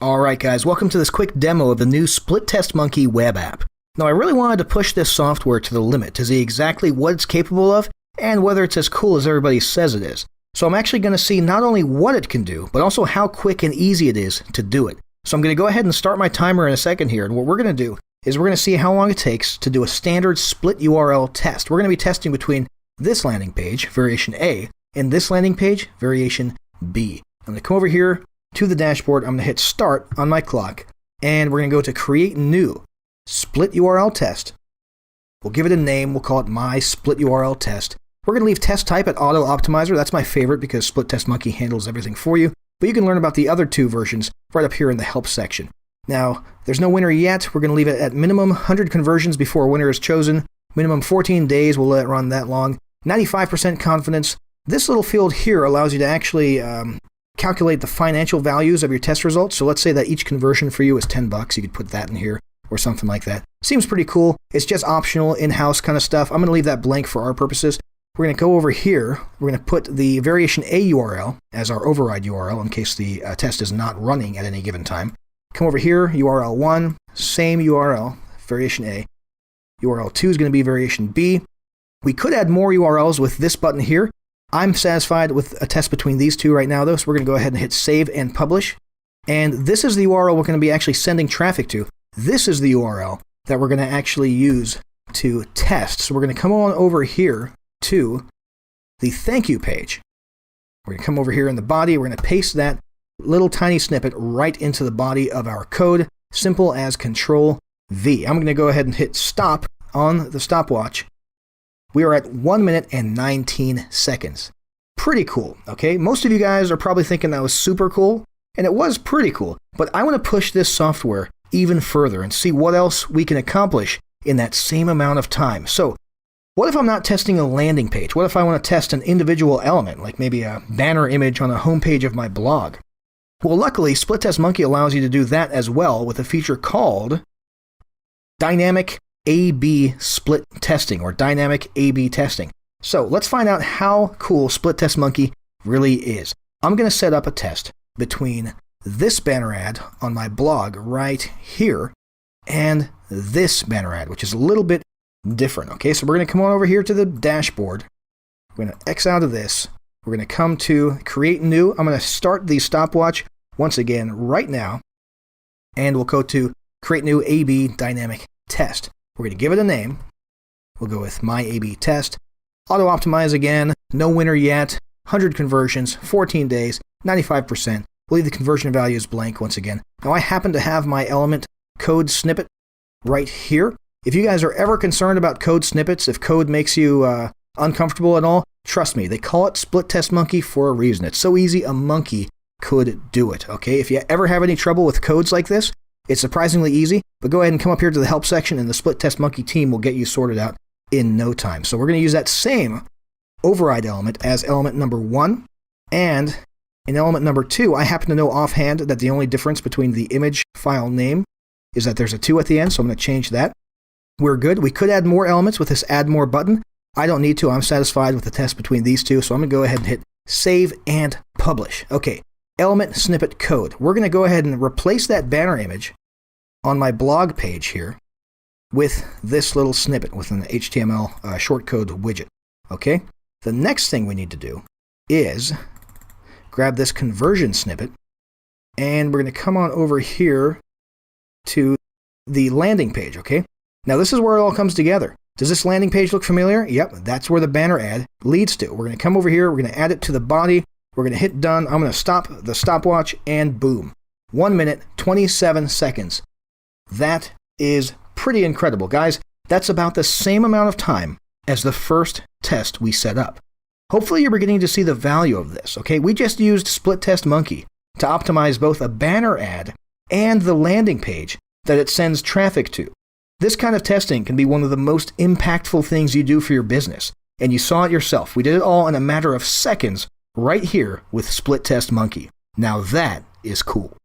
Alright guys, welcome to this quick demo of the new Split Test Monkey web app. Now I really wanted to push this software to the limit to see exactly what it's capable of and whether it's as cool as everybody says it is. So I'm actually going to see not only what it can do, but also how quick and easy it is to do it. So I'm going to go ahead and start my timer in a second here, and what we're going to do is we're going to see how long it takes to do a standard split URL test. We're going to be testing between this landing page, variation A, and this landing page, variation B. I'm going to come over here to the dashboard, I'm going to hit start on my clock, and we're going to go to create new split URL test. We'll give it a name, we'll call it my split URL test. We're going to leave test type at auto optimizer. That's my favorite because Split Test Monkey handles everything for you, but you can learn about the other two versions right up here in the help section. Now, there's no winner yet. We're going to leave it at minimum 100 conversions before a winner is chosen. Minimum 14 days, we'll let it run that long. 95% confidence. This little field here allows you to actually calculate the financial values of your test results. So let's say that each conversion for you is $10. You could put that in here or something like that. Seems pretty cool. It's just optional, in-house kind of stuff. I'm going to leave that blank for our purposes. We're going to go over here. We're going to put the variation A URL as our override URL in case the test is not running at any given time. Come over here, URL 1, same URL, variation A. URL 2 is going to be variation B. We could add more URLs with this button here. I'm satisfied with a test between these two right now, though, so we're going to go ahead and hit save and publish. And this is the URL we're going to be actually sending traffic to. This is the URL that we're going to actually use to test. So we're going to come on over here to the thank you page. We're going to come over here in the body. We're going to paste that little tiny snippet right into the body of our code, simple as Control V. I'm going to go ahead and hit stop on the stopwatch. We are at 1 minute and 19 seconds. Pretty cool, okay? Most of you guys are probably thinking that was super cool, and it was pretty cool, but I want to push this software even further and see what else we can accomplish in that same amount of time. So, what if I'm not testing a landing page? What if I want to test an individual element, like maybe a banner image on the homepage of my blog? Well, luckily, Split Test Monkey allows you to do that as well with a feature called Dynamic A/B split testing, or dynamic A/B testing. So let's find out how cool Split Test Monkey really is. I'm going to set up a test between this banner ad on my blog right here and this banner ad, which is a little bit different. Okay, so we're going to come on over here to the dashboard. We're going to X out of this. We're going to come to create new. I'm going to start the stopwatch once again right now, and we'll go to create new A/B dynamic test. We're going to give it a name. We'll go with my A/B test. Auto optimize again. No winner yet. 100 conversions, 14 days, 95%. We'll leave the conversion values blank once again. Now I happen to have my element code snippet right here. If you guys are ever concerned about code snippets, if code makes you uncomfortable at all, trust me, they call it Split Test Monkey for a reason. It's so easy a monkey could do it, okay? If you ever have any trouble with codes like this, it's surprisingly easy, but go ahead and come up here to the help section and the Split Test Monkey team will get you sorted out in no time. So we're going to use that same override element as element number 1, and in element number 2, I happen to know offhand that the only difference between the image file name is that there's a 2 at the end, so I'm going to change that. We're good. We could add more elements with this add more button. I don't need to. I'm satisfied with the test between these two, so I'm going to go ahead and hit save and publish. Okay, element snippet code. We're going to go ahead and replace that banner image on my blog page here with this little snippet with an HTML shortcode widget. Okay? The next thing we need to do is grab this conversion snippet, and we're going to come on over here to the landing page, okay? Now this is where it all comes together. Does this landing page look familiar? Yep, that's where the banner ad leads to. We're going to come over here, we're going to add it to the body, we're going to hit done, I'm going to stop the stopwatch, and boom. 1 minute, 27 seconds. That is pretty incredible. Guys, that's about the same amount of time as the first test we set up. Hopefully you're beginning to see the value of this, okay? We just used Split Test Monkey to optimize both a banner ad and the landing page that it sends traffic to. This kind of testing can be one of the most impactful things you do for your business, and you saw it yourself. We did it all in a matter of seconds right here with Split Test Monkey. Now that is cool.